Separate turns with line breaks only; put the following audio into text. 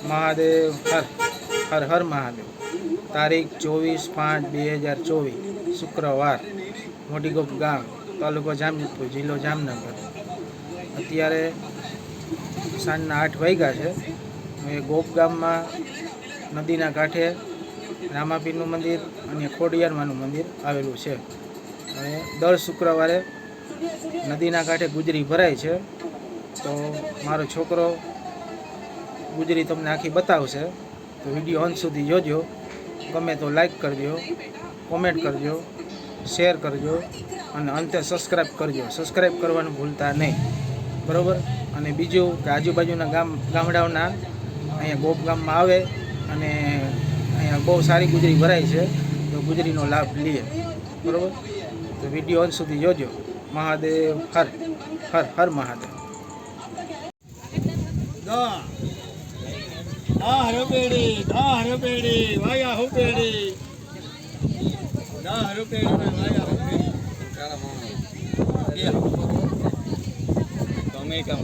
મહાદેવ હર હર હર મહાદેવ। તારીખ 24/5/2024 શુક્રવાર, મોટીગોપ ગામ, તાલુકો જામજોધપુર, જિલ્લો જામનગર। અત્યારે સાંજના 8 વાગ્યા છે। એ ગોપ ગામમાં નદીના કાંઠે રામાપીરનું મંદિર અને ખોડિયારમાંનું મંદિર આવેલું છે। અને દર શુક્રવારે નદીના કાંઠે ગુજરી ભરાય છે। તો મારો છોકરો ગુજરી તમને આખી બતાવશે, તો વિડીયો અંત સુધી જોજો। ગમે તો લાઈક કરજો, કોમેન્ટ કરજો, શેર કરજો અને અંતે સબસ્ક્રાઈબ કરજો। સબસ્ક્રાઈબ કરવાનું ભૂલતા નહીં, બરાબર। અને બીજું કે આજુબાજુના ગામડાઓના અહીંયા ગોપ ગામમાં આવે અને અહીંયા બહુ સારી ગુજરી ભરાય છે, તો ગુજરીનો લાભ લઈએ, બરાબર। તો વિડીયો અંત સુધી જોજો। મહાદેવ હર હર હર મહાદેવ।
વાયા હુપેડી તમે કામ